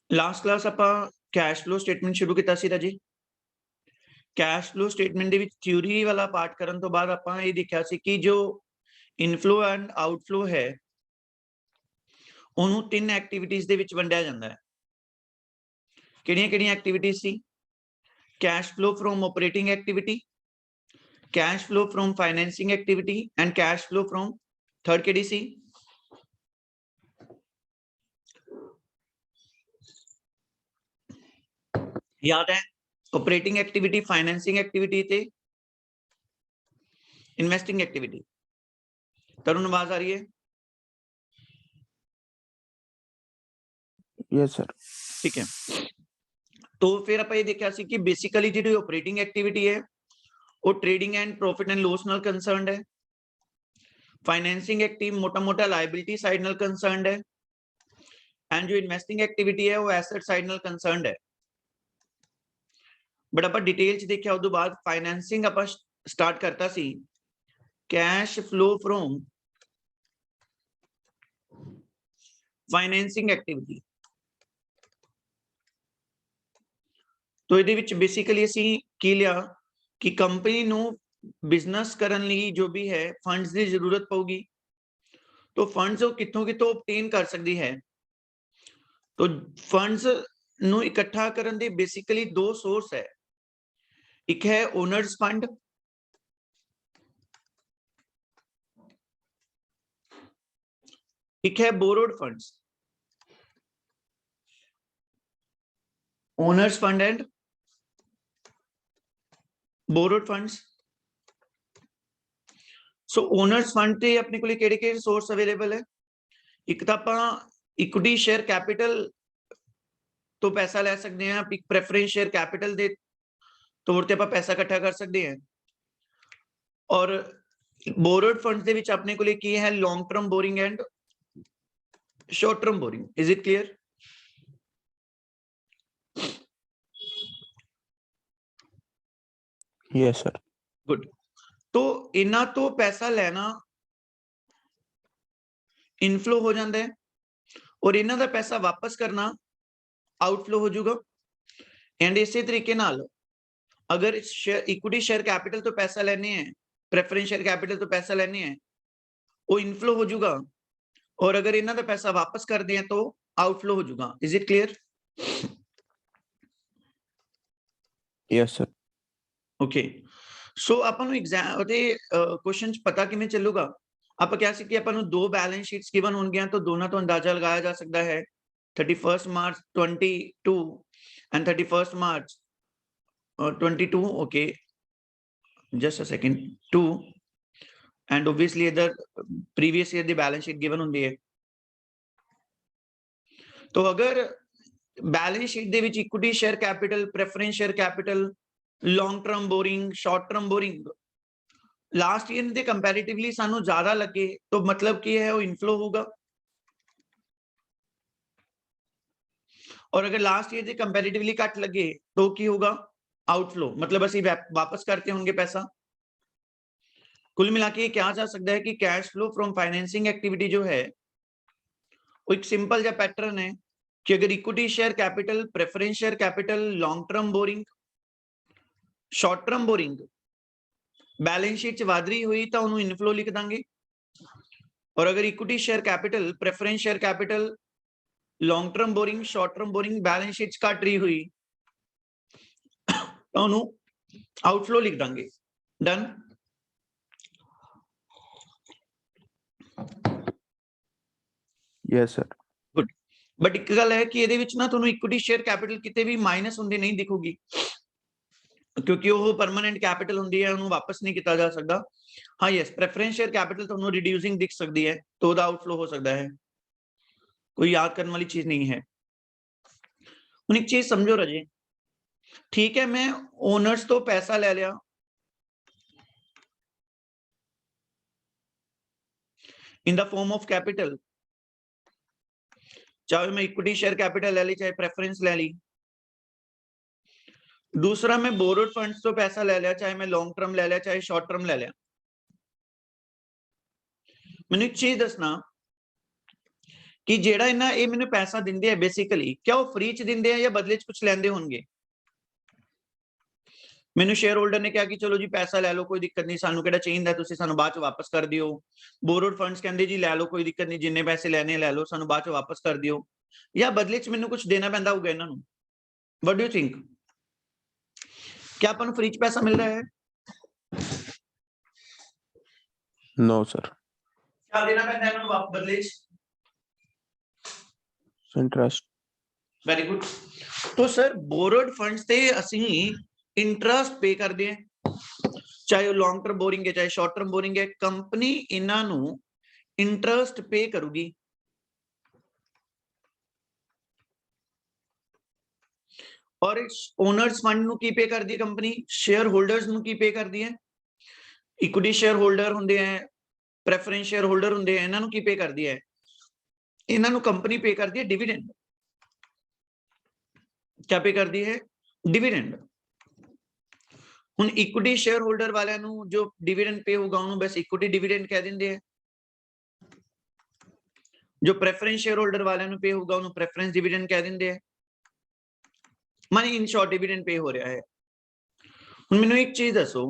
Last class ਆਪਾਂ cash flow statement ਸ਼ੁਰੂ ਕੀਤਾ ਸੀ ਰਾਜੀ। ਕੈਸ਼ ਫਲੋ ਸਟੇਟਮੈਂਟ ਦੇ ਵਿੱਚ ਥਿਊਰੀ ਵਾਲਾ ਪਾਰਟ ਕਰਨ ਤੋਂ ਬਾਅਦ ਆਪਾਂ ਇਹ ਦੇਖਿਆ ਸੀ ਕਿ ਜੋ ਇਨਫਲੋ ਐਂਡ ਆਊਟਫਲੋ ਹੈ ਉਹਨੂੰ ਤਿੰਨ ਐਕਟੀਵਿਟੀਜ਼ ਦੇ ਵਿੱਚ ਵੰਡਿਆ ਜਾਂਦਾ ਹੈ। ਕਿਹੜੀਆਂ-ਕਿਹੜੀਆਂ ਐਕਟੀਵਿਟੀਜ਼ ਸੀ? Cash flow from operating activity, cash flow from financing activity and cash flow from third ਕਿਹੜੀ ਸੀ? याद है? ऑपरेटिंग एक्टिविटी, फाइनेंसिंग एक्टिविटी ते इन्वेस्टिंग एक्टिविटी। तरुण आवाज आ रही है? Yes sir. ठीक है, तो फिर आप ये देखा सी कि बेसिकली जी ऑपरेटिंग एक्टिविटी है वो trading and profit and loss नाल कंसर्न्ड है। फाइनेंसिंग एक्टिव मोटा मोटा लायबिलिटी साइड नाल कंसर्न्ड है एंड जो इन्वेस्टिंग एक्टिविटी है वो एसेट साइड नाल कंसर्न्ड है। बट आप डिटेल च देखिया उस बाद फाइनेंसिंग आप स्टार्ट करता सी cash flow from financing activity. तो ये बेसिकली असी की लिया कि कंपनी नू बिजनेस करन लई जो भी है फंड्स की जरूरत पऊगी, तो फंड्स वो कितों कितों ऑब्टेन कर सकती है। तो फंड्स नू इकट्ठा करन दे बेसिकली दो सोर्स है, एक है ओनर्स फंड, एक है borrowed funds. Owner's fund and borrowed funds. So owner's fund ते अपने को केड़े-केड़े सोर्स अवेलेबल है? एक तो आप इक्विटी शेयर कैपिटल तो पैसा ले सकते हैं, एक प्रेफरेंस शेयर कैपिटल दे तौर पे आप पैसा इकट्ठा कर सकते हैं। और बोरोड फंड्स दे विच अपने को की है long term boring and short term boring. Is it clear? Yes sir. Good. तो इन्ना तो पैसा लेना इनफ्लो हो जाता है और इन्ना दा पैसा वापस करना आउटफ्लो हो जाएगा। एंड इसी तरीके नाल अगर इक्विटी शेयर कैपिटल तो पैसा लेने हैं, प्रेफरेंस शेयर कैपिटल तो पैसा लेने हैं, वो इनफ्लो हो जाएगा और अगर इन्ना दा पैसा वापस कर दें तो आउटफ्लो हो जाएगा। Is it clear? Yes sir. Okay, so upon exam ओते क्वेश्चन पता किवें चलूगा? आप क्या सी कि अपन दो बैलेंस शीट्स गिवन होंगे तो दोनों तो अंदाजा लगाया जा सकता है 31 मार्च 22 एंड 31 मार्च 22। Okay, just a second, 2 and obviously the previous year the balance sheet given होंदी है। तो अगर बैलेंस शीट दे विच equity share capital, preference share capital, long term borrowing, short term borrowing last year दे कंपैरेटिवली सानू ज्यादा लगे तो मतलब की है वो इनफ्लो होगा, और अगर लास्ट ईयर दे कंपैरेटिवली घट लगे तो की होगा? आउटफ्लो। मतलब असि वापस करते होंगे पैसा। कुल मिला के क्या जा सकता है कि cash flow from financing activity जो है वो एक सिंपल जा पैटर्न है कि अगर equity share capital, preference share capital, long term borrowing, short term boring balance sheet च वध रही हुई तो उन्होंने इनफ्लो लिख देंगे, और अगर equity share capital, preference share capital, long term borrowing, short term boring balance sheet घट रही हुई तो उन्होंने आउटफ्लो लिख देंगे। Done? Yes sir. Good. But एक गल है कि ये ना तुहानू इक्विटी शेयर कैपिटल किते भी माइनस होंदी नहीं दिखूगी, क्योंकि वो परमानेंट कैपिटल होंदी है, उन्होंने वापस नहीं किया जा सकता। हाँ यस, प्रेफरेंस शेयर कैपिटल तुहानू रिड्यूसिंग दिख सकती है तो उसका आउटफ्लो हो सकता है, कोई याद करने वाली चीज नहीं है। हुण एक चीज समझो रजे, ठीक है मैं ओनर्स तो पैसा ले लिया, in the form of capital, चाहे मैं इक्विटी शेयर कैपिटल ले ली, चाहे प्रेफरेंस ले ली। दूसरा मैं बोरोड फंड्स तो पैसा ले लिया, चाहे मैं लॉन्ग टर्म ले लिया, चाहे शॉर्ट टर्म ले लिया। मैंने एक चीज दसना कि जेड़ा इन्ना ये मैंने पैसा दिंदे है बेसिकली क्या वो फ्री च दिंदे हैं या बदले च कुछ लैंदे होणगे? मैनू शेयर होल्डर ने कहा कि चलो जी पैसा ले लो कोई दिक्कत नहीं, सानू केड़ा चाहिदा, तुसीं सानू बाद च वापस कर दियो। बोरोड फंड्स कहंदे जी ले लो कोई दिक्कत नहीं, जिन्ने पैसे लेने ले लो, सानू बाद च वापस कर दियो, या बदले च मैनू कुछ देना पैंदा होगा इन्हां नू? What do you think? क्या आपां नू फ्री च पैसा मिल रहा है? No, sir. क्या देना पैंदा इन्हां नू बदले च? Interest. Very good. तो सर बोरोड फंड्स ते ਅਸੀਂ इंटरेस्ट पे करदे हैं, चाहे वो लॉन्ग टर्म बोरिंग है चाहे शॉर्ट टर्म बोरिंग है, कंपनी इन्हां नू इंटरेस्ट पे करूगी। और ओनर्स फंड नू की पे करदी है कंपनी? शेयर होल्डर्स नू की पे करदी है? इक्विटी शेयर होल्डर हुंदे हैं, प्रेफरेंस शेयर होल्डर हुंदे हैं, इन्हां नू की पे करदी है? इन्हां नू कंपनी पे करदी है डिविडेंड। क्या पे करदी है? डिविडेंड। हुण इक्विटी शेयर होल्डर वालियां नू जो डिविडेंड पे होगा उन्होंने बस इक्विटी डिविडेंड कह देंगे हैं। जो प्रेफरेंस शेयर होल्डर वालियां नू पे होगा उन्होंने प्रेफरेंस डिविडेंड कह देंगे हैं। माने इन शॉर्ट डिविडेंड पे हो रहा है। हुण मैनू एक चीज दसो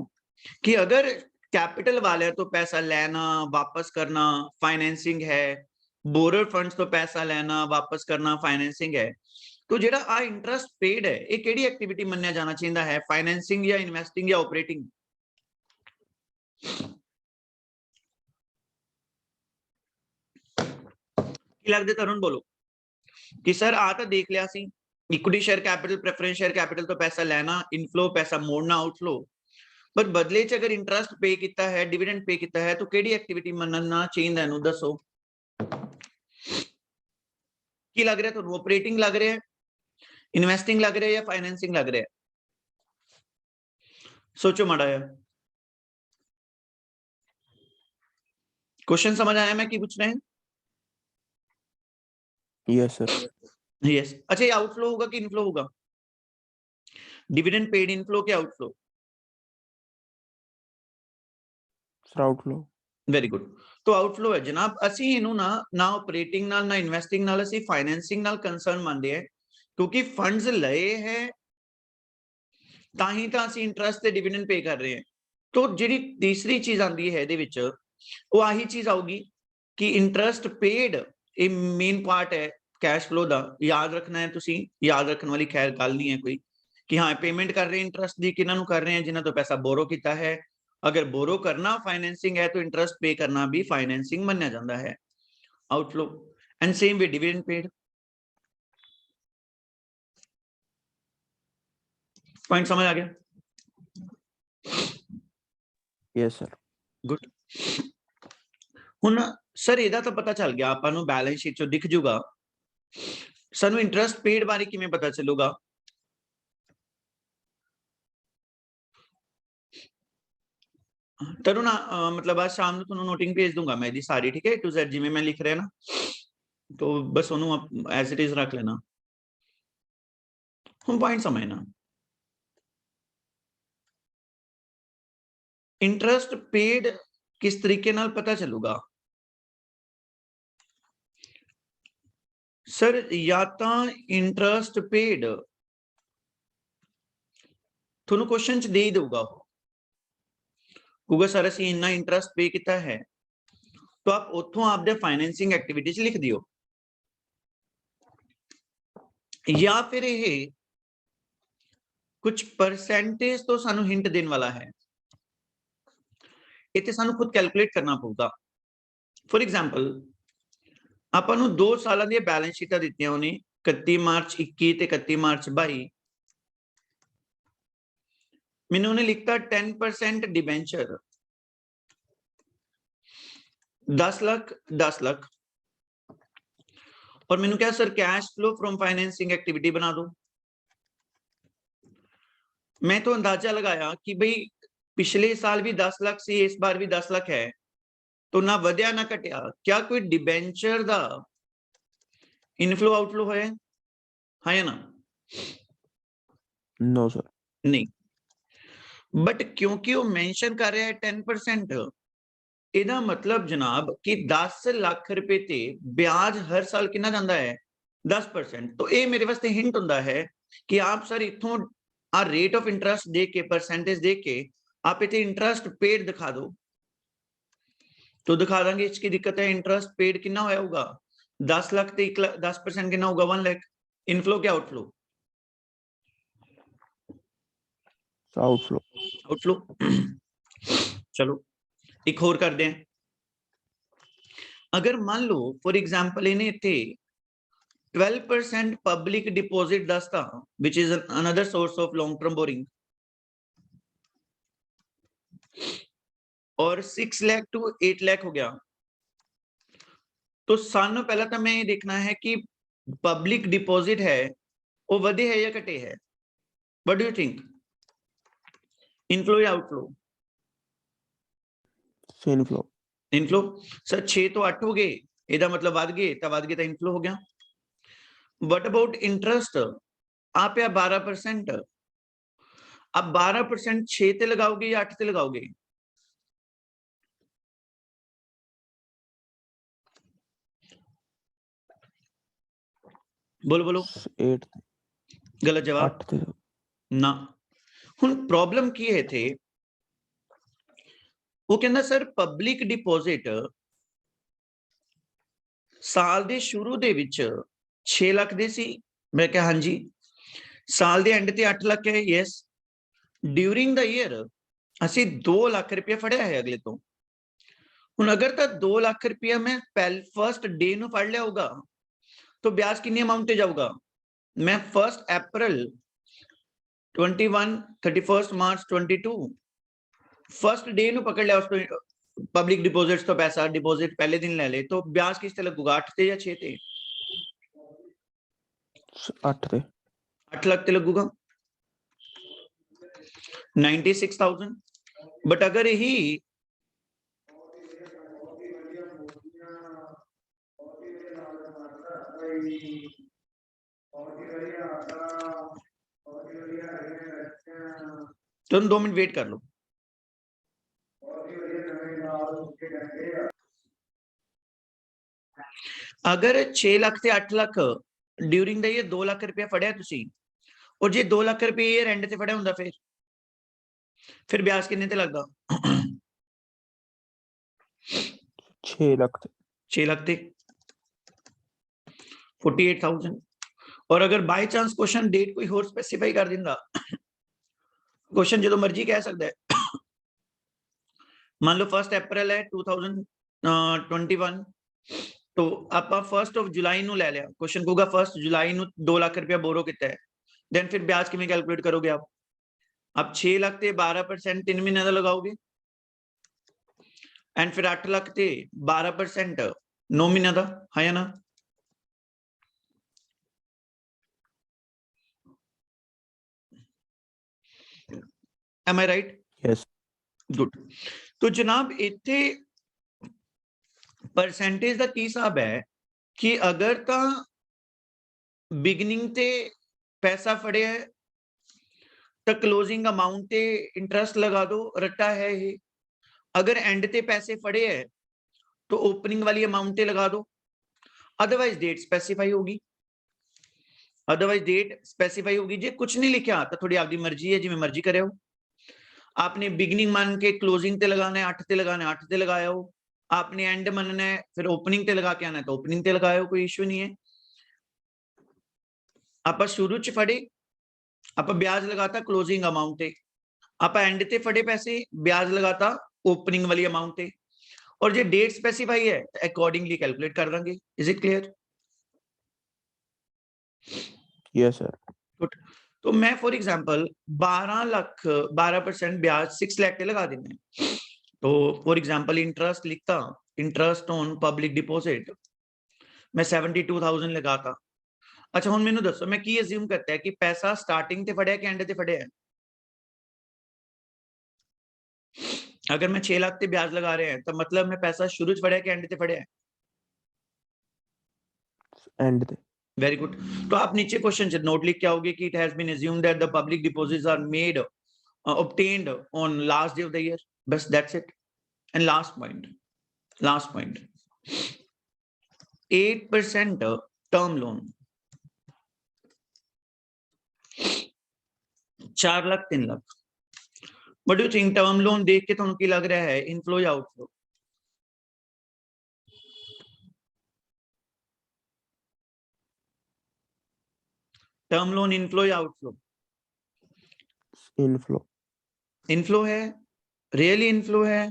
कि अगर कैपिटल वाले तो पैसा लेना वापस करना फाइनेंसिंग है, बोरोड फंड्स तो पैसा लेना वापस करना फाइनेंसिंग है, तो जेड़ा आ इंटरेस्ट पेड है ये केड़ी एक्टिविटी मन्निया जाना चाहिदा है? फाइनेंसिंग या इन्वेस्टिंग या ऑपरेटिंग? की लगदे तरुण बोलो कि सर आ तो देख लिया सी equity share capital preference share capital तो पैसा लेना इनफ्लो पैसा मोड़ना आउटफ्लो, पर बदले च अगर इंटरेस्ट पे किया है डिविडेंड पे किया है तो केड़ी एक्टिविटी मनना चाहिए इनू दसो? की लग रहा है तुहानू? ऑपरेटिंग लग रहा है, इन्वेस्टिंग लग रहा है या फाइनेंसिंग लग रहा है? सोचो माड़ा जिहा। क्वेश्चन समझ आया मैं की पूछ रहे हैं? Yes, sir. यस। अच्छा ये आउटफ्लो होगा कि इनफ्लो होगा? डिविडेंड पेड इनफ्लो के outflow? Sir, outflow. Very good. तो आउटफ्लो है जनाब, ਅਸੀਂ ਇਹਨੂੰ ਨਾ ऑपरेटिंग नाल ना इन्वेस्टिंग नाल ਅਸੀਂ फाइनेंसिंग नाल कंसर्न ਮੰਨਦੇ हैं, क्योंकि फंड्स लए है ताही ਤਾਂ ਅਸੀਂ इंटरेस्ट ਤੇ डिविडेंड पे कर रहे हैं। तो ਜਿਹੜੀ तीसरी चीज आंदी है ਇਹਦੇ ਵਿੱਚ ਉਹ ਆਹੀ चीज आऊगी कि इंटरेस्ट पेड ਇਹ मेन पार्ट है कैश फ्लो ਦਾ। याद रखना है ਤੁਸੀਂ, याद रखने वाली खैर गल नहीं है कोई कि हाँ पेमेंट कर रहे हैं इंटरेस्ट दी किन्हां नूं कर रहे हैं? जिन्हां तो पैसा बोरो किया है। अगर बोरो करना फाइनेंसिंग है तो इंटरेस्ट पे करना भी फाइनेंसिंग मन्निया जाता है, outflow. And same way dividend paid. Point समझ आ गया? Yes, sir. गुड। हुण सर ਇਹਦਾ ਤਾਂ ਪਤਾ ਚੱਲ ਗਿਆ ਆਪਾਂ ਨੂੰ, बैलेंस शीट ਚੋਂ दिख जूगा। ਸਾਨੂੰ इंटरेस्ट पेड बारे किवें पता चलूगा? तरुण मतलब आज शाम ਨੂੰ ਤੁਹਾਨੂੰ ਨੋਟਿੰਗ ਭੇਜ दूंगा मैं ਇਹਦੀ ਸਾਰੀ, ठीक है, A to Z ਜਿਵੇਂ मैं लिख रहा ना, तो बस ਉਹਨੂੰ एज इट इज रख लेना। ਹੁਣ पॉइंट समझना, इंटरेस्ट पेड किस तरीके नाल पता चलूगा? सर या तो इंटरेस्ट पेड ਤੁਹਾਨੂੰ क्वेश्चन च दे ही दूगा क्योंकि सर ਅਸੀਂ इन्ना इंटरेस्ट पे किया है, तो आप उतों आपदे फाइनेंसिंग एक्टिविटीज लिख दियो, या फिर ये कुछ परसेंटेज तो सानू हिंट देने वाला है, इत्थे सानू खुद कैलकुलेट करना पऊगा। फॉर एग्जाम्पल आपां नू 2 सालां दी बैलेंस शीटां दित्तियां उन्हें 31 मार्च 21 ते 31 मार्च 22। मैंने उन्हें लिखता 10% डिबेंचर 10 लाख 10 लाख, और मैंने क्या sir cash flow from financing activity बना दो। मैं तो अंदाजा लगाया कि भाई पिछले साल भी 10 लाख से इस बार भी 10 लाख है, तो ना वध्या ना घटिया। क्या कोई डिबेंचर दा इनफ्लो आउटफ्लो है या ना? No, sir. नहीं, बट क्योंकि वो मेंशन कर रहा है 10%, ਇਹਦਾ मतलब जनाब कि 10 ਲੱਖ ਰੁਪਏ ਤੇ ब्याज हर साल ਕਿੰਨਾ ਜਾਂਦਾ ਹੈ 10%। तो ਇਹ ਮੇਰੇ ਵਾਸਤੇ ਹਿੰਟ ਹੁੰਦਾ ਹੈ ਕਿ ਆਪ ਸਰ ਇਥੋਂ ਆ ਰੇਟ ਆਫ ਇੰਟਰਸਟ ਦੇ ਕੇ परसेंटेज ਦੇ ਕੇ आप इतने इंटरेस्ट पेड दिखा दो तो दिखा देंगे। इसकी दिक्कत है इंटरेस्ट पेड कितना होगा 10 लाख ते 10% कितना होगा 1 लाख। इनफ्लो क्या आउटफ्लो आउटफ्लो आउटफ्लो चलो एक होर करते हैं। अगर मान लो फॉर एग्जांपल इन्हें इतने 12% पब्लिक डिपॉजिट दसता which is another source of long term borrowing और 6 लाख टू 8 लाख हो गया। तो सानू पहला तो मैं ये देखना है कि पब्लिक डिपॉजिट है वो वधे है या घटे है। What do you think inflow या आउटफ्लो इनफ्लो इनफ्लो सर 6 तो 8 हो गए ਇਹਦਾ मतलब ਵੱਧ ਗਏ ਤਾਂ ਇਨਫਲੋ ਹੋ ਗਿਆ। व्हाट अबाउट इंटरेस्ट आप या 12% अब 12% 6 ਤੇ लगाओगे या 8 ਤੇ लगाओगे बोलो बोलो 8 गलत जवाब 8 ना। हुन प्रॉब्लम की है थे वो कहना सर पब्लिक डिपॉजिट साल दे शुरू दे विच 6 लाख दे सी। मैं कहा हाँ जी। साल दे एंड ते 8 लाख है यस। ड्यूरिंग द ईयर असी 2 लाख रुपया फड़िया है अगले तो। हुन अगर तो 2 लाख रुपया मैं फर्स्ट डे नु फड़ लिया होगा तो ब्याज कितनी अमाउंट पे जाऊगा। मैं 1 अप्रैल 21 31 मार्च 22 फर्स्ट डे नु पकड़ लिया उसको पब्लिक डिपॉजिट्स तो पैसा डिपॉजिट पहले दिन ले ले तो ब्याज किस तरह लगूगा 8 ते या 6 ते 8 लाख ते लगूगा 96,000। बट अगर यही तुम 2 मिनट वेट कर लो। अगर 6 लाख से 8 lakh during the year 2 lakh रुपया फड़िया तुसी और जे 2 लाख रुपया ईयर एंड ते फड़िया हुंदा फिर ब्याज किन्ने ते लगदा 6 लाख 6 लाख ते 48,000। और अगर बाय चांस क्वेश्चन डेट कोई होर स्पेसिफाई कर दिंदा क्वेश्चन जो मर्जी कह सकता है मान लो 1 अप्रैल है 2021 तो आप 1 जुलाई नु ले लिया क्वेश्चन कहूगा 1 जुलाई नु 2 लाख रुपया बोरो कितना है देन फिर ब्याज किवें कैलकुलेट करोगे आप 6 लाख ते 12% 3 महीने का लगाओगे एंड फिर 8 लाख ते 12% 9 महीने का है या ना। Am I right? Yes. Good. तो जनाब इत्थे परसेंटेज का की हिसाब है कि अगर ता बिगनिंग ते पैसा फड़े है तो क्लोजिंग अमाउंट ते इंटरेस्ट लगा दो रट्टा है ये। अगर एंड ते पैसे फड़े है तो ओपनिंग वाली अमाउंट ते लगा दो अदरवाइज डेट स्पेसिफाई होगी जे कुछ नहीं लिखा तो थोड़ी आपकी मर्जी है जिवें मर्जी करे हो। आपने बिगनिंग मान के क्लोजिंग ते लगाना है 8 ते लगाना है 8 ते लगाया हो। आपने एंड मनना है फिर ओपनिंग ते लगा के आना है तो ओपनिंग ते लगाया हो कोई इश्यू नहीं है। आप शुरू च फड़े आप ब्याज लगाता क्लोजिंग अमाउंट ते आप एंड ते फड़े पैसे ब्याज लगाता ओपनिंग वाली अमाउंट ते और जो डेट स्पेसिफाई है तो अकॉर्डिंगली कैलकुलेट कर देंगे। Is it clear? Yes sir. Good. तो मैं फॉर एग्जांपल 12 लाख 12% ब्याज 6 लाख पे लगा देंगे तो फॉर एग्जांपल इंटरेस्ट लिखता इंटरेस्ट ऑन पब्लिक डिपॉजिट मैं 72,000 लगाता। अच्छा हुन मैनू दसो मैं की अज्यूम करता है कि पैसा स्टार्टिंग ते फड़िया कि एंड ते फड़िया है। अगर मैं 6 लाख ते ब्याज लगा रहे हैं तो मतलब मैं पैसा शुरू च फड़िया कि एंड ते फड़िया है एंड ते। Very good. तो आप नीचे क्वेश्चन च नोट लिख के आओगे कि it has been assumed that the public deposits are made obtained on last day of the year बस that's it. And last point last point 8% term loan 4 lakh 3 lakh what do you think term loan देख के तुहानू की लग रहा है inflow या outflow term loan inflow या आउटफ्लो इनफ्लो इनफ्लो है रियली इनफ्लो है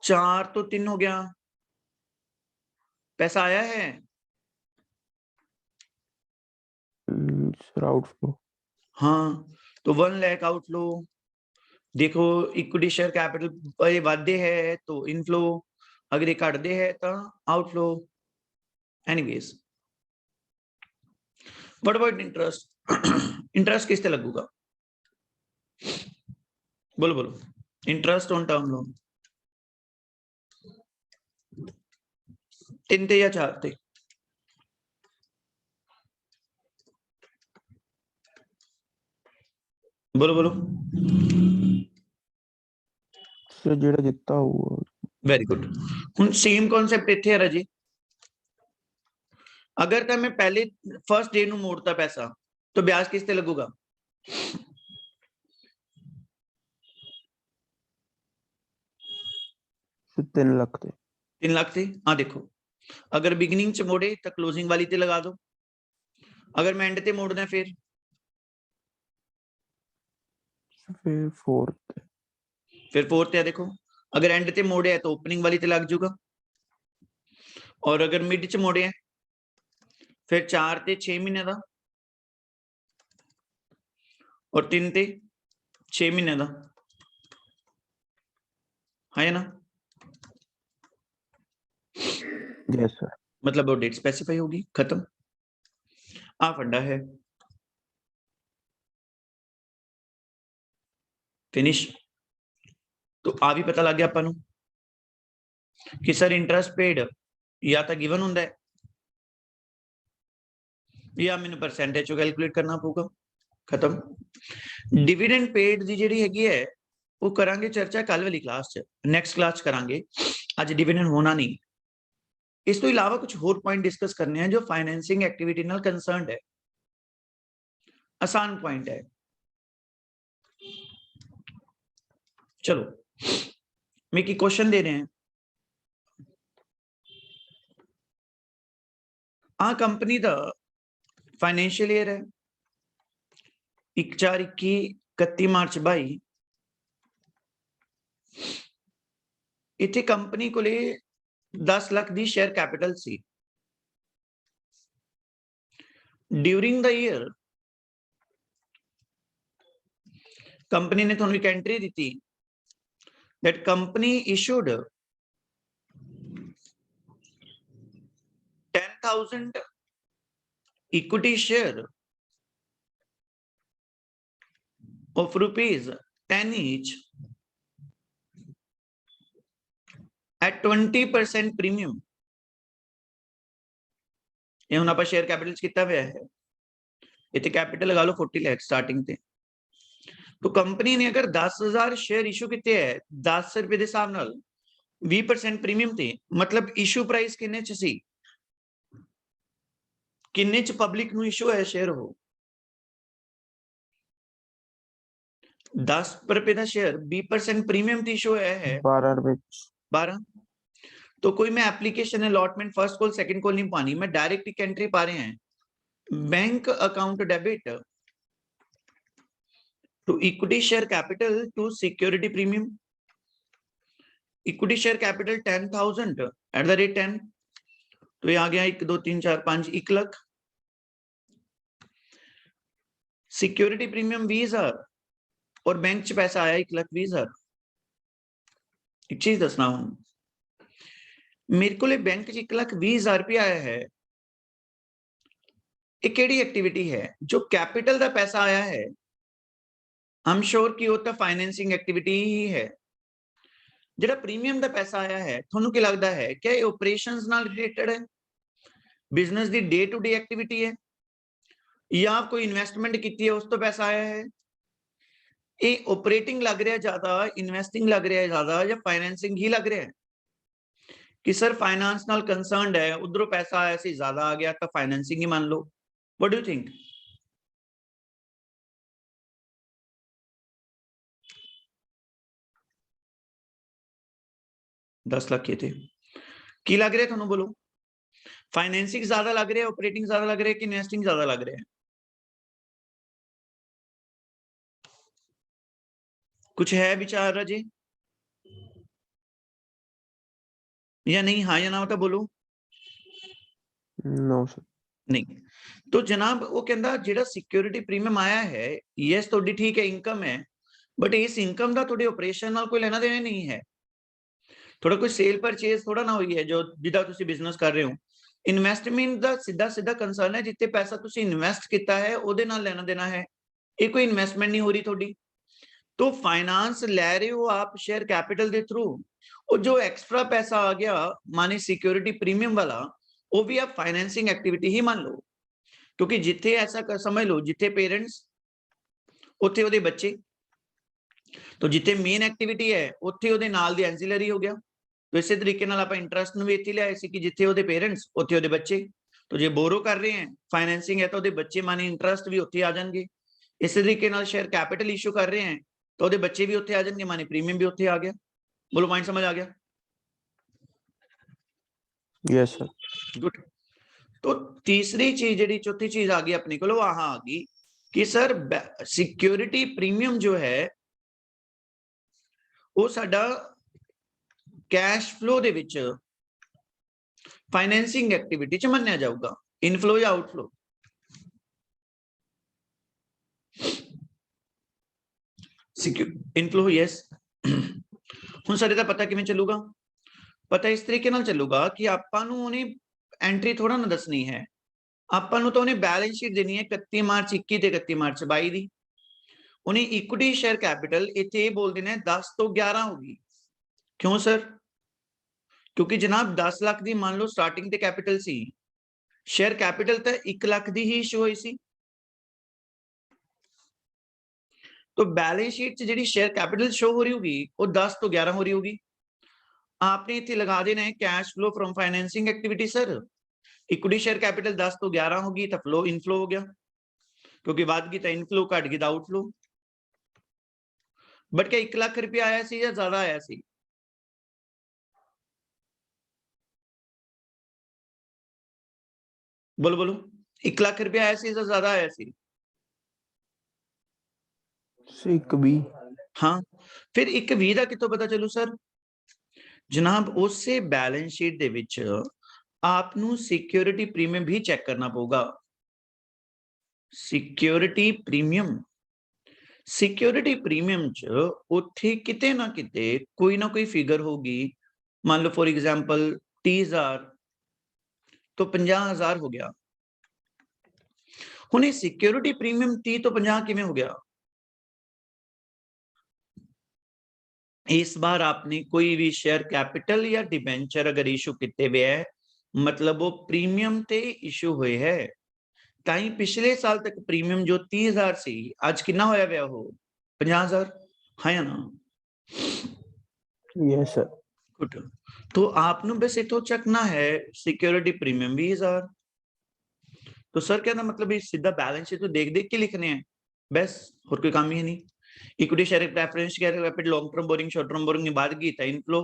4 तो 3 हो गया पैसा आया है सर आउटफ्लो हाँ तो 1 लाख आउटफ्लो देखो इक्विटी शेयर कैपिटल वादे है तो इनफ्लो अगर ये घटदे है तो outflow anyways what about interest interest किस ते लगूगा बोलो बोलो इंटरेस्ट ऑन टर्म लोन 3 ते या 4 ते बोलो बोलो सर जेड़ा जितना हुआ वेरी गुड हुन सेम कॉन्सेप्ट इत्थे है राजी अगर तो मैं पहले फर्स्ट डे नु मोड़ता पैसा तो ब्याज किस ते लगूगा सर 3 लाख थे 3 लाख थे हाँ देखो अगर बिगिनिंग च मोड़े तो क्लोजिंग वाली ते लगा दो अगर मैं एंड ते मोड़ना फिर 4 थे फिर 4 ते देखो अगर एंड ते मोड़े है तो ओपनिंग वाली ते लग जाऊगा और अगर मिड च मोड़े है फिर 4 ते 6 महीने का और 3 ते 6 महीने का है ना यस सर मतलब वो डेट स्पेसिफाई होगी खत्म आ फंडा है फिनिश तो आ भी पता लग गया अपन कि सर इंटरेस्ट पेड या तो गिवन होंदा है या मैंने परसेंटेज चो कैलकुलेट करना पऊगा खत्म डिविडेंड पेड दी जेडी हैगी है वो करांगे चर्चा कल वाली क्लास च नेक्स्ट क्लास करांगे आज डिविडेंड होना नहीं इस तो इलावा कुछ होर पॉइंट डिस्कस करने हैं जो फाइनेंसिंग एक्टिविटी नाल कंसर्न्ड है आसान पॉइंट है चलो मैं की क्वेश्चन दे रहे हैं आ कंपनी दा फाइनेंशियल ईयर है 1/4/21 31 मार्च 22 इथे कंपनी को 10 लाख दी शेयर कैपिटल सी ड्यूरिंग द ईयर कंपनी ने थोड़ी एक एंट्री दी थी that company issued 10,000 equity share of rupees 10 each at 20% premium ये हुन आपा शेयर कैपिटल कितना हुआ है इतने कैपिटल लगा लो 40 लाख स्टार्टिंग ते तो कंपनी ने अगर 10,000 शेयर इशू किए है 10 रुपए के हिसाब नाल 20% प्रीमियम थे मतलब इशू प्राइस किन्ने च सी किन्ने च पब्लिक नु इशू है शेयर हो 10 रुपए का शेयर 20% प्रीमियम ती इशू है 12 रुपए 12 तो कोई मैं application allotment first call second call नहीं पानी मैं डायरेक्ट एक एंट्री पा रहे हैं bank account debit to equity share capital to security premium equity share capital 10,000 at the rate 10 तो ये आ गया 1 2 3 4 5 1 लाख सिक्योरिटी प्रीमियम 20,000 और बैंक च पैसा आया 1,20,000 एक चीज दसना हूं मेरे को बैंक च 1,20,000 रुपया आया है एक केड़ी एक्टिविटी है जो कैपिटल का पैसा आया है आई एम श्योर कि वो तो फाइनेंसिंग एक्टिविटी ही है जेड़ा प्रीमियम का पैसा आया है थोनू की लगता है क्या ये ऑपरेशंस नाल रिलेटेड है बिजनेस दी डे टू डे एक्टिविटी है या कोई इन्वेस्टमेंट की है उस तो पैसा आया है ये ऑपरेटिंग लग रहा है ज्यादा इन्वेस्टिंग लग रहा है ज्यादा या फाइनेंसिंग ही लग रहा है कि सर फाइनेंस नाल कंसर्नड है, उधरों पैसा आया सी ज्यादा आ गया तो फाइनेंसिंग ही मान लो। What do you think? दस लाख ये थे की लग रहा है थानू, बोलो फाइनेंसिंग ज्यादा लग रहा है, ऑपरेटिंग ज्यादा लग रहा है कि इन्वेस्टिंग ज्यादा लग रहा है? कुछ है विचार राजे या नहीं? हाँ या ना तो बोलो। No sir. नहीं तो जनाब वो कहता जेड़ा सिक्योरिटी प्रीमियम आया है, यस थोड़ी ठीक है इनकम है, बट इस इनकम का थोड़े ऑपरेशन नाल कोई लेना देना नहीं है। थोड़ा कोई सेल परचेज थोड़ा ना हुई है जो जिदा तुसी बिजनेस कर रहे हो। इन्वेस्टमेंट ਦਾ ਸਿੱਧਾ ਸਿੱਧਾ ਕੰਸਰਨ ਹੈ ਜਿੱਤੇ ਪੈਸਾ ਤੁਸੀਂ ਇਨਵੈਸਟ ਕੀਤਾ ਹੈ ਉਹਦੇ ਨਾਲ ਲੈਣਾ ਦੇਣਾ ਹੈ। ਇਹ ਕੋਈ ਇਨਵੈਸਟਮੈਂਟ ਨਹੀਂ ਹੋ ਰਹੀ ਤੁਹਾਡੀ। तो फाइनेंस ले रहे हो आप शेयर कैपिटल के थ्रू, और जो एक्स्ट्रा पैसा आ गया माने सिक्योरिटी प्रीमियम वाला, वो भी आप फाइनेंसिंग एक्टिविटी ही मान लो। क्योंकि जिथे ऐसा समझ लो जिथे पेरेंट्स उत्थे ओदे बच्चे, तो जिथे मेन एक्टिविटी है उत्थे ओदे नाल दी एंसिलरी हो गया। तो इस तरीके नाल आपां इंटरेस्ट नूं भी इत्थे लिआए सी कि जिथे ओदे पेरेंट्स उत्थे ओदे बच्चे। तो जे बोरो कर रहे हैं फाइनेंसिंग है तो ओदे बच्चे माने इंटरेस्ट भी उत्थे आ जाएंगे। इस तरीके नाल शेयर कैपिटल इशू कर रहे हैं तो ओदे बच्चे भी उत्थे आ जाएंगे, माने प्रीमियम भी उत्थे आ गया। बोलो पॉइंट समझ आ गया? Yes sir. गुड। तो तीसरी चीज जी चौथी चीज आ गई अपने को वहां आ गई कि सर सिक्योरिटी प्रीमियम जो है वो साडा कैश फ्लो दे विच फाइनेंसिंग एक्टिविटी च मन्निया जाऊगा, इनफ्लो या आउटफ्लो? Inflow yes. हुण साडे दा पता किवें चलूगा? पता इस तरीके नाल चलूगा कि आपां नूं उहने एंट्री थोड़ा ना दसनी है, आपां नूं तां उहने बैलेंस शीट देनी है 31 मार्च 21 ते 31 मार्च 22 दी। उन्हें इक्विटी शेयर कैपिटल इत्थे बोल देना 10 तो 11 होगी। क्यों सर? क्योंकि जनाब 10 लाख दी मान लो स्टार्टिंग ते कैपिटल सी, शेयर कैपिटल तो 1 लाख दी ही इशू हुई सी। तो बैलेंस शीट च जिहड़ी शेयर कैपिटल शो हो रही होगी वो 10 तो 11 हो रही होगी। आपने इत्थे लगा देना है cash flow from financing activity sir, equity share capital 10 तो 11 होगी तो फ्लो इनफ्लो हो गया, क्योंकि बाद गई तो इनफ्लो घट गई तो आउटफ्लो। बट क्या 1 लाख रुपया आया सी या ज्यादा आया सी? बोलो बोलो 1 लाख रुपया आया सी या ज्यादा आया सी? एक भी। हाँ फिर एक 20 दा कितों पता चलू सर? जनाब उसे बैलेंस शीट दे विच आपनू सिक्योरिटी प्रीमियम भी चेक करना पऊगा। सिक्योरिटी प्रीमियम, सिक्योरिटी प्रीमियम च उत्थे किते ना किते कोई ना कोई फिगर होगी। मान लो फॉर एग्जांपल 30,000 तो 50,000 हो गया। हुण सिक्योरिटी प्रीमियम 30 तो 50 किवें हो गया? इस बार आपने कोई भी शेयर कैपिटल या डिबेंचर अगर इशू किते हुए है, मतलब वो प्रीमियम ते इशू हुए है। ताई पिछले साल तक प्रीमियम जो 30,000 सी आज कितना होया हुआ हो? 50,000। हाँ या ना? Yes sir. गुड। तो आपने बस इतो चकना है सिक्योरिटी प्रीमियम 20,000। तो सर कहना मतलब ये सीधा बैलेंस शीट तो देख देख के लिखने हैं बस, और कोई काम ही नहीं। Equity share preference share capital long term borrowing short term boring बाद गई था इनफ्लो,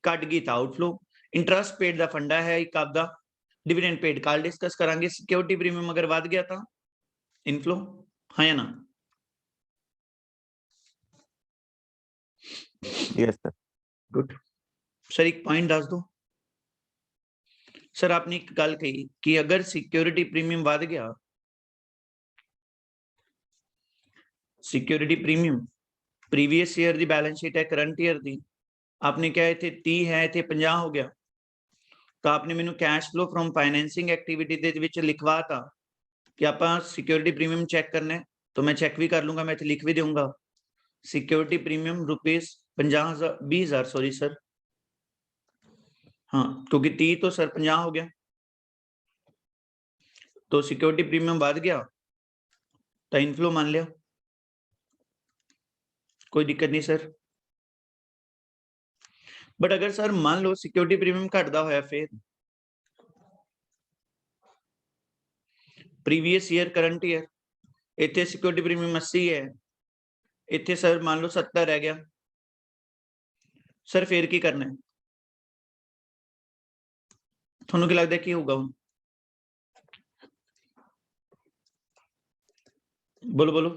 कट गई था आउटफ्लो। इंटरेस्ट पेड दा फंडा है एक आपदा, डिविडेंड पेड कल डिस्कस करांगे। सिक्योरिटी प्रीमियम अगर बाद गया था इनफ्लो, हाँ या ना? Yes sir. गुड। सर एक पॉइंट दस दो सर, आपने एक गल कही कि अगर सिक्योरिटी प्रीमियम बढ़ गया, security premium previous year the balance sheet है करंट ईयर दी, आपने क्या इथे 30 है इथे 50 हो गया, तो आपने मैनू cash flow from financing activity दे विच लिखवाता कि आपां सिक्योरिटी प्रीमियम चेक करना है, तो मैं चेक भी कर लूंगा, मैं इथे लिख भी दूंगा security premium rupees 50,000 20,000 sorry sir, हाँ क्योंकि 30 तो सर 50 हो गया, तो सिक्योरिटी प्रीमियम बढ़ गया तो इनफ्लो मान लिया, कोई दिक्कत नहीं सर। बट अगर सर मान लो सिक्योरिटी प्रीमियम घटदा होया फिर प्रीवियस ईयर करंट ईयर इत्थे सिक्योरिटी प्रीमियम 80 है, इत्थे सर मान लो 70 रह गया, सर फिर की करना है? थोनू की लगता है की होगा हुण? बोलो बोलो।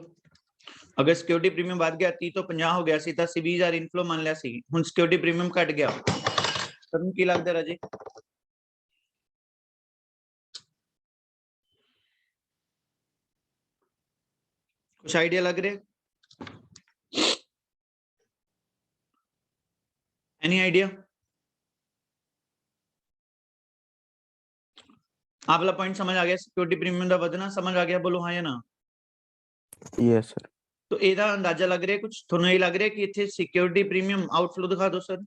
अगर सिक्योरिटी प्रीमियम बढ़ गया 30 तो 50 हो गया सी तो 20,000 इनफ्लो मान लिया सी, हुण सिक्योरिटी प्रीमियम घट गया, थोनू की लगदा राजे? कुछ आइडिया लग रहा है? Any idea? आप वाला पॉइंट समझ आ गया? सिक्योरिटी प्रीमियम का वधना समझ आ गया? बोलो हाँ या ना? Yes sir. तो एदा अंदाजा लग रहा है कुछ? थोनू ये लग रहा है कि इत्थे सिक्योरिटी प्रीमियम आउटफ्लो दिखा दो सर,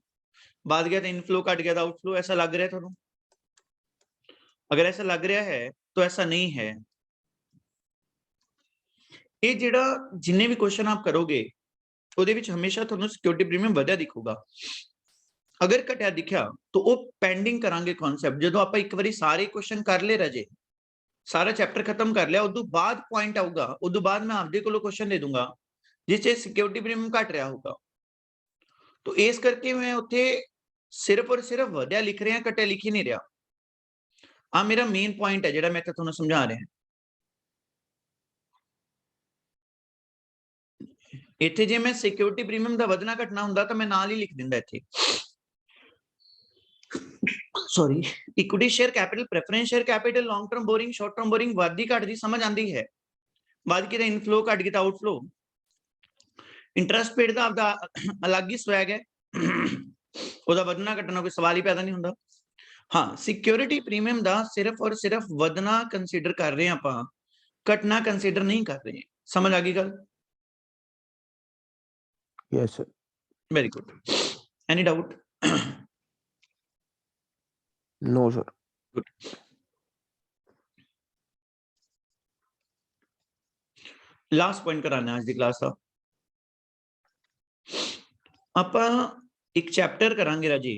बाद गया तो इनफ्लो घट गया तो आउटफ्लो, ऐसा लग रहा है थोनू? अगर ऐसा लग रहा है तो ऐसा नहीं है। ये जिहड़ा जिन्ने भी क्वेश्चन आप करोगे ਉਹਦੇ ਵਿੱਚ हमेशा ਤੁਹਾਨੂੰ सिक्योरिटी प्रीमियम ਵਧਿਆ दिखूगा। अगर घटिया दिखा तो वो पेंडिंग करांगे कॉन्सेप्ट, जो आप एक बारी सारे क्वेश्चन कर ले रजे, सारा चैप्टर खत्म कर लिया, उदों बाद पॉइंट आऊगा, उदों बाद मैं आपदे कोलों क्वेश्चन दे दूंगा जिससे सिक्योरिटी प्रीमियम घट रहा होगा। तो इस करके मैं उत्थे सिर्फ और सिर्फ ਵਧਿਆ लिख रहा, घटिया लिख ही नहीं रहा। आ मेरा मेन पॉइंट है जिहड़ा मैं तुहानू समझा रहा। इत्थे जे मैं सिक्योरिटी प्रीमियम का ਵਧਣਾ घटना हुंदा तो मैं नाल ही लिख दिंदा इत्थे। Sorry, equity share capital, preference share capital, long term borrowing, short term boring वादी घटदी समझ आती है। बाद की इनफ्लो घट गई तो आउटफ्लो। इंटरस्ट पेड का आपदा अलग ही स्वैग है, ਉਹਦਾ ਵਧਣਾ घटना कोई सवाल ही पैदा नहीं ਹੁੰਦਾ। हाँ, सिक्योरिटी प्रीमियम का सिर्फ और सिर्फ ਵਧਣਾ कंसीडर कर रहे हैं, आप घटना कंसीडर नहीं कर रहे। समझ आ गई गल? Yes sir. Very good. Any doubt? No sir. Good. Last point कराना आज की क्लास का, आप एक चैप्टर करांगे राजी,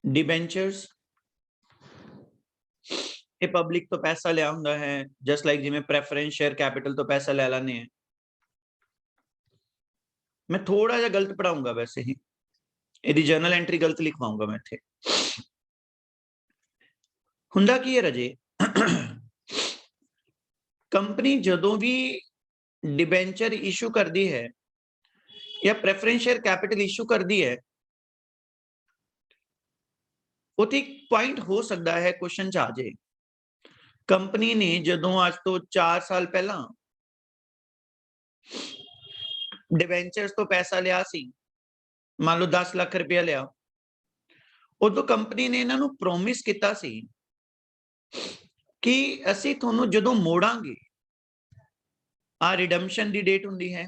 डिबेंचर्स। ये पब्लिक तो पैसा लिया हुंदा है, जस्ट लाइक जिवें प्रेफरेंस शेयर कैपिटल तो पैसा ले लेने हैं। मैं थोड़ा जा गलत पढ़ाऊंगा वैसे ही, यदि जर्नल एंट्री गलत लिखवाऊंगा मैं इत्थे। हुंदा की है राजे, कंपनी जदों भी डिबेंचर इशू करती है या प्रेफरेंस शेयर कैपिटल इशू करती है, उत्थे एक पॉइंट हो सकता है क्वेश्चन च आ जाए, कंपनी ने जदों आज तो 4 साल पहला डिबेंचर्स तो पैसा लिया सी, मान लो 10 लाख रुपया लिया, उदों कंपनी ने इन्हां नूं प्रोमिस किया सी कि असीं तुहानूं जदों मोड़ांगे, आ रिडम्पशन दी डेट हुंदी है,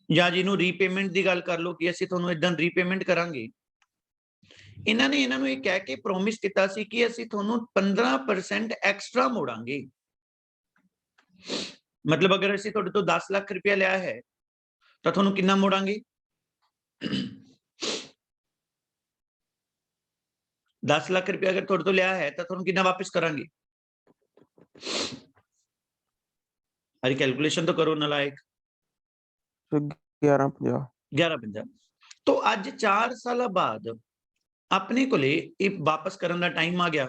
या जिन्हों रीपेमेंट की गल कर लो कि असीं तुहानूं इदां रीपेमेंट करांगे। इन्हां ने इन्हां नूं ये कह के प्रोमिस किया सी कि असीं तुहानूं 15% एक्स्ट्रा मोड़ांगे। मतलब अगर असीं तुहाडे तो 10 लाख रुपया लिया है तो तुहानूं कितना मोड़ांगे? 10 लाख रुपया अगर तुहाडे तो लिया है तो तुहानूं कितना वापस करांगे? अरे कैलकुलेशन तो करो नालायक। 1150। 1150। तो अज 4 साल बाद अपने कोले ये वापस करने का टाइम आ गया।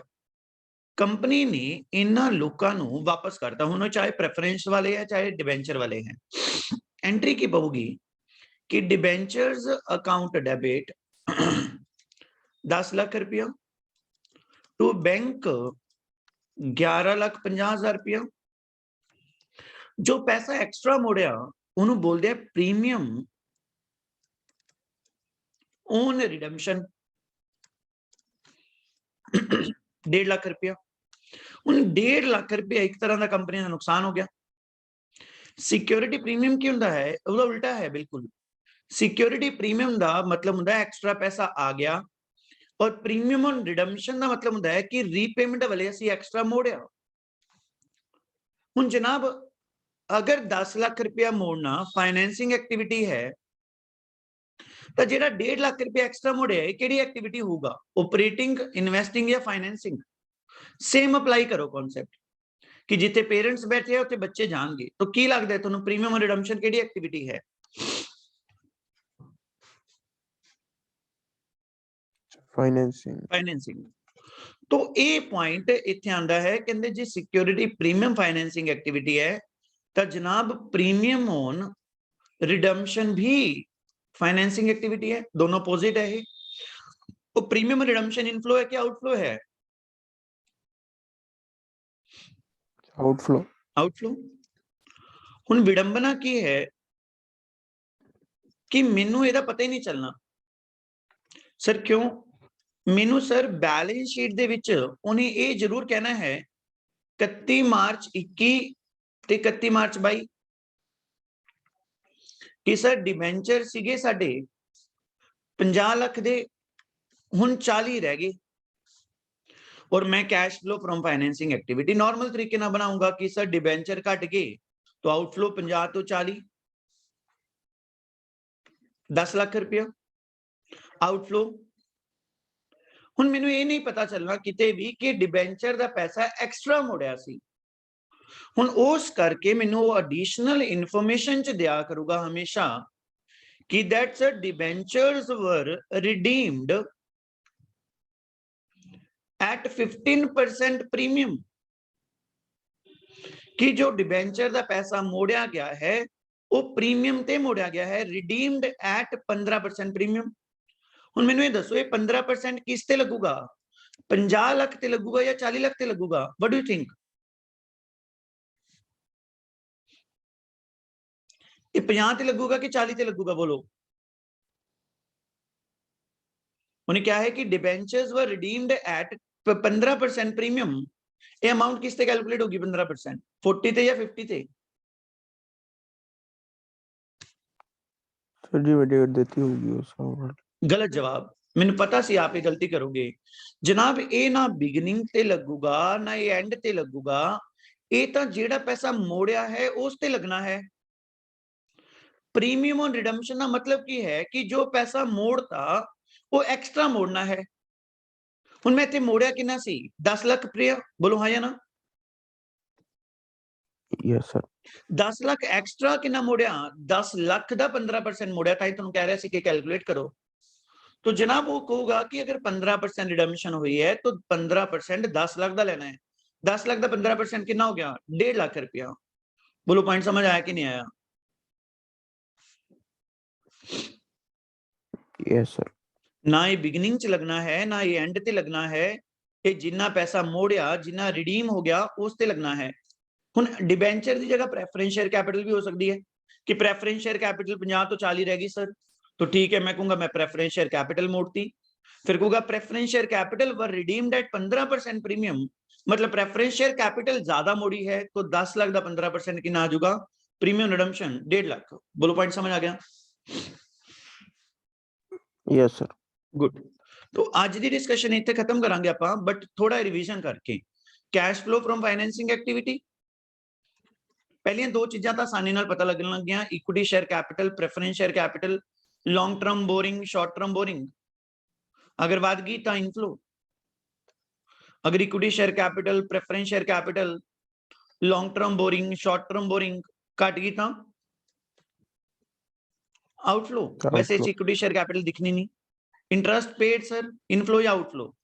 कंपनी ने इन्हां लोकां नूं वापस करता, हुण चाहे प्रेफरेंस वाले है चाहे डिबेंचर वाले हैं। एंट्री की पऊगी कि डिबेंचर्स अकाउंट डेबिट 10 लाख रुपया टू बैंक 11,50,000 रुपया। जो पैसा एक्स्ट्रा मोड़िया उन्होंने बोलते हैं प्रीमियम ऑन रिडम्पशन 1.5 लाख रुपया। उन 1.5 लाख रुपया एक तरह का कंपनी का नुकसान हो गया। सिक्योरिटी प्रीमियम की हुंदा है, उसदा उल्टा है बिल्कुल। सिक्योरिटी प्रीमियम का मतलब हुंदा है एक्स्ट्रा पैसा आ गया, और प्रीमियम ऑन रिडम्पशन का मतलब हुंदा है कि रीपेमेंट वाले असीं एक्स्ट्रा मोड़िया। हुण जनाब अगर 10 लाख रुपया मोड़ना फाइनेंसिंग एक्टिविटी है तो जेड़ा 1.5 लाख रुपया एक्स्ट्रा मोड़िया है केड़ी एक्टिविटी होगा, ऑपरेटिंग, इन्वेस्टिंग या फाइनेंसिंग? सेम अप्लाई करो कॉन्सेप्ट कि जिथे पेरेंट्स बैठे हैं उथे बच्चे जाएंगे, तो की लगता है तुहानू प्रीमियम और रिडम्पशन केड़ी एक्टिविटी है? फाइनेंसिंग। तो ये पॉइंट इत्थे आंदा है, कहंदे जी सिक्योरिटी प्रीमियम फाइनेंसिंग एक्टिविटी है तो जनाब प्रीमियम ऑन रिडम्पशन भी फाइनेंसिंग एक्टिविटी है, दोनों अपोजिट है ये। तो प्रीमियम रिडम्पशन इनफ्लो है क्या आउटफ्लो है? आउटफ्लो। आउटफ्लो। हुण विडंबना की है कि मैनू ਇਹਦਾ पता ही नहीं चलना। सर क्यों? मैनू सर बैलेंस शीट दे विच उन्हें ये जरूर कहना है 31 मार्च 21 ते 31 मार्च 22 कि सर डिबेंचर सीगे साडे 50 लाख दे, हुण 40 रह गए और मैं cash flow from financing activity normal तरीके ना बनाऊंगा कि सर डिबेंचर घट गए तो आउटफ्लो 50 तो 40 10 लाख रुपया आउटफ्लो। हुण मैनू ये नहीं पता चलना किते भी कि डिबेंचर दा पैसा एक्स्ट्रा मुड़िया सी। हुण उस करके मैनू एडिशनल इन्फॉर्मेशन च दिया करूगा हमेशा कि that's debentures were redeemed at 15% premium, कि जो डिबेंचर का पैसा मोड़िया गया है वो प्रीमियम ते मोड़िया गया है, रिडीम्ड एट 15% प्रीमियम। हुण मैनू ये दसो ये 15% किस ते लगूगा, 50 लाख ते लगूगा या 40 लाख ते लगूगा? What do you think? ये 50 ते लगूगा कि 40 ते लगूगा? बोलो। उन्हें क्या है कि debentures were redeemed at 15% premium, ये अमाउंट किस ते कैलकुलेट होगी 15%? 40 ते या 50 ते? सर डिवाइड देती होगी उसका। गलत जवाब। मैंने पता सी आप ये गलती करोगे जनाब। ये ना बिगिनिंग ते लगूगा ना ये एंड ते लगूगा, ये तो जेड़ा पैसा मोड़िया है उस ते लगना है। प्रीमियम ऑन रिडम्पशन का मतलब की है कि जो पैसा मोड़ता वो एक्स्ट्रा मोड़ना है। हुण मैं इत्थे मोड़िया कितना सी? 10 लाख रुपया, बोलो हाँ या ना? Yes sir. 10 लाख एक्स्ट्रा कितना मोड़िया? 10 लाख का 15% मोड़िया, ताई तुहानू कह रहा सी कि कैलकुलेट करो। तो जनाब वो कहूगा कि अगर 15% रिडम्पशन हुई है तो 15% 10 लाख का लेना है। 10 लाख का 15% कितना हो गया? 1.5 लाख रुपया। बोलो पॉइंट समझ आया कि नहीं आया? Yes sir. ना ये बिगिनिंग च लगना है ना ये एंड ते लगना है, ये जिन्ना पैसा मोड़िया जिन्ना रिडीम हो गया उस ते लगना है। हुण डिबेंचर की जगह प्रेफरेंस शेयर कैपिटल भी हो सकती है कि प्रेफरेंस शेयर कैपिटल 50 तो 40 रहेगी सर, तो ठीक है मैं कहूंगा मैं प्रेफरेंस शेयर कैपिटल मोड़ती। फिर कहूंगा preference share capital were redeemed at 15% premium, मतलब प्रेफरेंस शेयर कैपिटल ज्यादा मोड़ी है तो 10 लाख का 15% कितना आ जाऊगा? Premium redemption 1.5 lakh. बोलो पॉइंट समझ आ गया? Yes sir. गुड। तो आज की डिस्कशन इत्थे खत्म करांगे आपां, बट थोड़ा रिवीजन करके cash flow from financing activity पहलियां दो चीजां तो आसानी नाल पता लगन लग गया, equity share capital, preference share capital, long term borrowing, short term borrowing. अगर बात की तो इनफ्लो, अगर equity share capital, preference share capital, long term borrowing, short term borrowing घट गई तो आउटफ्लो। वैसे आउटफ्लो। इक्विटी शेयर कैपिटल दिखनी नहीं। इंटरेस्ट पेड सर इनफ्लो या आउटफ्लो?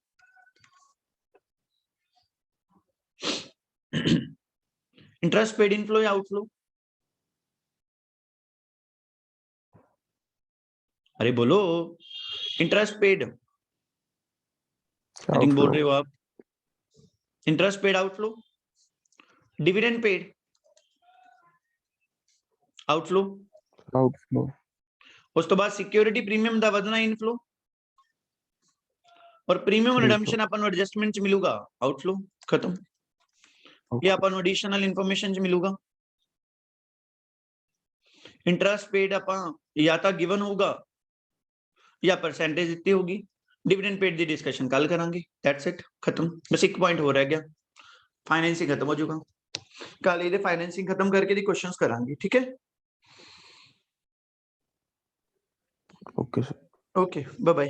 इंटरेस्ट पेड इनफ्लो या आउटफ्लो? अरे बोलो। इंटरेस्ट पेड आई थिंक बोल रहे हो आप। Interest paid outflow. Dividend paid outflow. Outflow. उस तो बाद सिक्योरिटी प्रीमियम दा वधना इनफ्लो और प्रीमियम रिडम्पशन अपन एडजस्टमेंट च मिलूगा आउटफ्लो। खत्म। ये अपन एडिशनल इंफॉर्मेशन च मिलूगा। इंटरेस्ट पेड अपन या तो गिवन होगा या परसेंटेज इतनी होगी। डिविडेंड पेड की डिस्कशन कल करांगे। दैट्स इट, खत्म। बस एक पॉइंट हो रह गया, फाइनेंसिंग खत्म हो जाएगा। कल ਇਹਦੇ फाइनेंसिंग खत्म करके दी क्वेश्चंस करांगे, ठीक है? Okay sir. Okay, bye bye.